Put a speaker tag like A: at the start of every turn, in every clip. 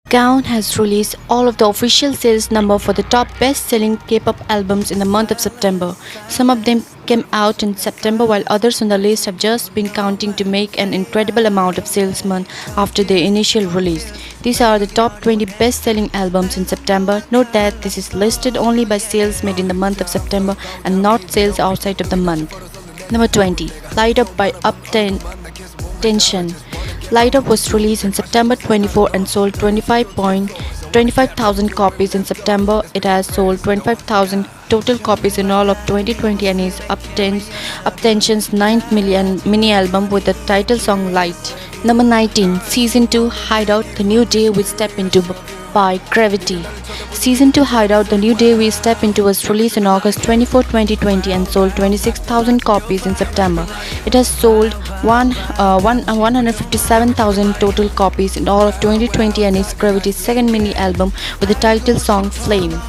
A: Gaon has released all of the official sales number for the top best-selling K-pop albums in the month of September. Some of them came out in September while others on the list have just been counting to make an incredible amount of sales month after their initial release. These are the top 20 best-selling albums in September. Note that this is listed only by sales made in the month of September and not sales outside of the month. Number 20. Light Up by Tension. Light Up was released in September 24 and sold 25,000 copies in September. It has sold 25,000 total copies in all of 2020 and is Uptension's ninth mini album with the title song Light. Number 19. Season 2 Hideout The New Day We Step Into by Gravity. Season 2 Hideout The New Day We Step Into was released on August 24, 2020 and sold 26,000 copies in September. It has sold 157,000 total copies in all of 2020 and is Gravity's second mini album with the title song Flame.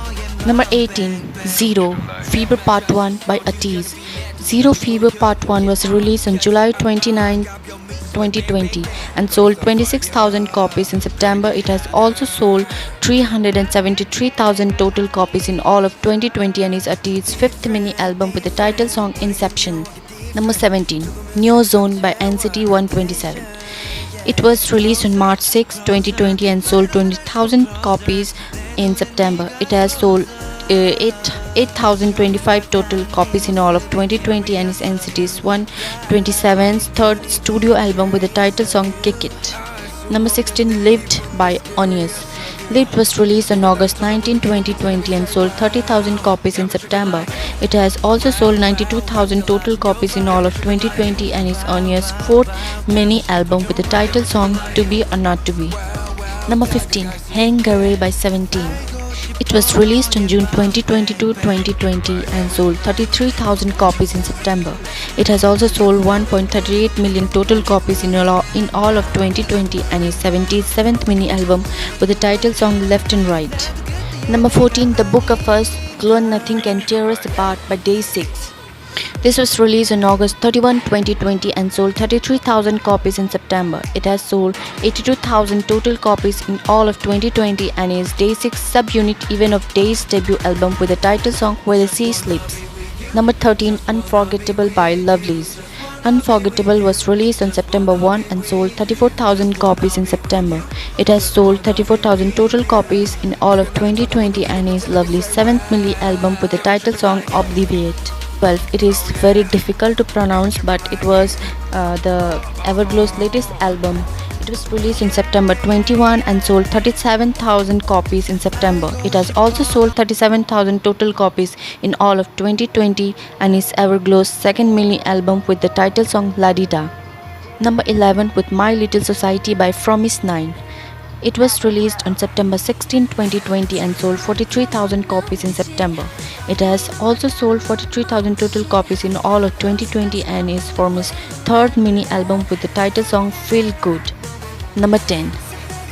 A: Number 18. Zero Fever Part 1 by Atiz. Zero Fever Part 1 was released on July 29, 2020 and sold 26,000 copies in September. It has also sold 373,000 total copies in all of 2020 and is Atiz's fifth mini album with the title song Inception. Number 17. Neo Zone by NCT 127. It was released on March 6, 2020 and sold 20,000 copies in September. It has sold 8,025 total copies in all of 2020 and is NCT's 127's third studio album with the title song Kick It. Number 16. Lived by Onius. Lived was released on August 19, 2020 and sold 30,000 copies in September. It has also sold 92,000 total copies in all of 2020 and is Onius' fourth mini album with the title song To Be or Not To Be. Number 15. Hangare by 17. It was released on June 2020 and sold 33,000 copies in September. It has also sold 1.38 million total copies in all of 2020 and is 77th mini album with the title song Left and Right. Number 14. The Book of Us, Glow and Nothing Can Tear Us Apart by Day 6. This was released on August 31, 2020 and sold 33,000 copies in September. It has sold 82,000 total copies in all of 2020 and is Day 6 subunit even of Day's debut album with the title song Where the Sea Sleeps. Number 13. Unforgettable by Lovelyz. Unforgettable was released on September 1 and sold 34,000 copies in September. It has sold 34,000 total copies in all of 2020 and is Lovelyz's seventh mini album with the title song Obliviate. 12. It is very difficult to pronounce, but it was the Everglow's latest album. It was released in September 21 and sold 37,000 copies in September. It has also sold 37,000 total copies in all of 2020 and is Everglow's second mini album with the title song La Di Da. Number 11. With My Little Society by Fromis9. It was released on September 16, 2020 and sold 43,000 copies in September. It has also sold 43,000 total copies in all of 2020 and is Fromis' third mini album with the title song Feel Good. Number 10.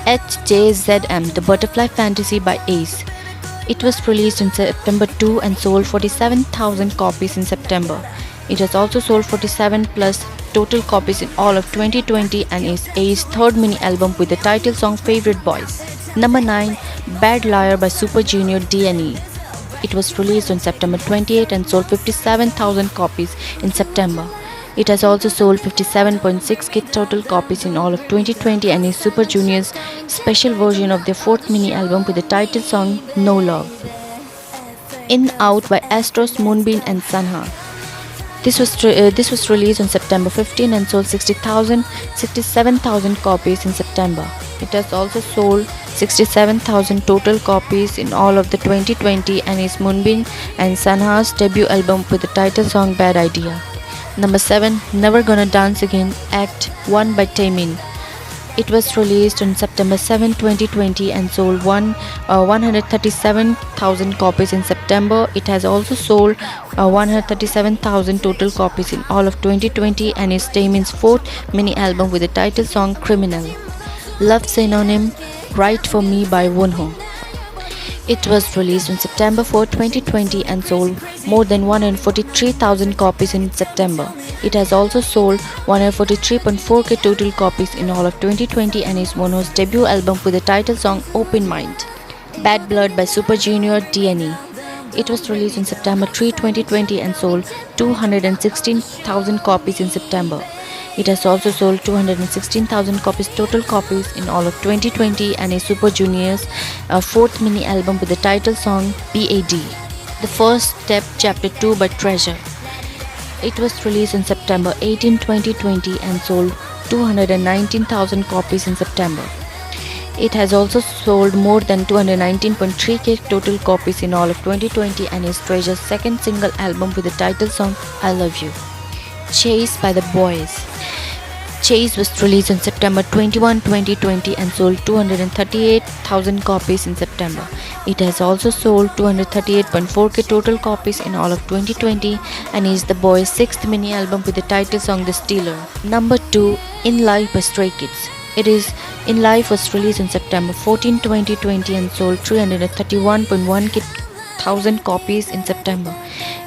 A: HJZM The Butterfly Fantasy by Ace. It was released in September 2 and sold 47,000 copies in September. It has also sold 47 plus total copies in all of 2020 and is Ace's third mini album with the title song Favorite Boys. Number 9. Bad Liar by Super Junior DNE. It was released on September 28 and sold 57,000 copies in September. It has also sold 57.6k total copies in all of 2020 and is Super Junior's special version of their fourth mini album with the title song No Love. In Out by Astros, Moonbin and Sanha. This was released on September 15 and sold 67,000 copies in September. It has also sold 67,000 total copies in all of the 2020 and is Moonbin and Sanha's debut album with the title song Bad Idea. Number 7. Never Gonna Dance Again Act 1 by Taemin. It was released on September 7, 2020 and sold 137,000 copies in September. It has also sold 137,000 total copies in all of 2020 and is Taemin's fourth mini album with the title song Criminal. Love Synonym Right For Me by Wonho. It was released on September 4, 2020 and sold more than 143,000 copies in September. It has also sold 143.4k total copies in all of 2020 and is Mono's debut album with the title song Open Mind. Bad Blood by Super Junior D&E. It was released on September 3, 2020 and sold 216,000 copies in September. It has also sold 216,000 copies total copies in all of 2020 and is Super Junior's fourth mini album with the title song BAD. The First Step Chapter 2 by Treasure. It was released on September 18, 2020 and sold 219,000 copies in September. It has also sold more than 219.3k total copies in all of 2020 and is Treasure's second single album with the title song I Love You. Chase by The Boys. Chase was released on September 21, 2020 and sold 238,000 copies in September. It has also sold 238.4k total copies in all of 2020 and is The Boys' sixth mini album with the title song The Stealer. Number 2, InLife by Stray Kids. InLife was released on September 14, 2020 and sold 331.1k thousand copies in September.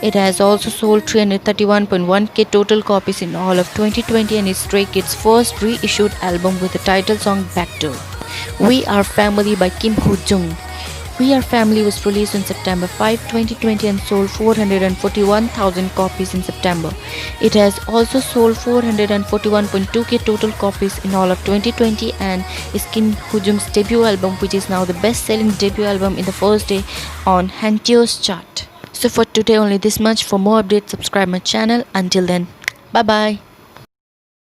A: It has also sold 331.1k total copies in all of 2020 and is Stray Kids' first reissued album with the title song Backdoor. We Are Family by Kim Hoo-jung. We Are Family was released on September 5, 2020 and sold 441,000 copies in September. It has also sold 441.2k total copies in all of 2020 and is Kim Hoo-jung's debut album, which is now the best-selling debut album in the first day on Gaon Chart. So for today only this much. For more updates, subscribe my channel. Until then, bye bye.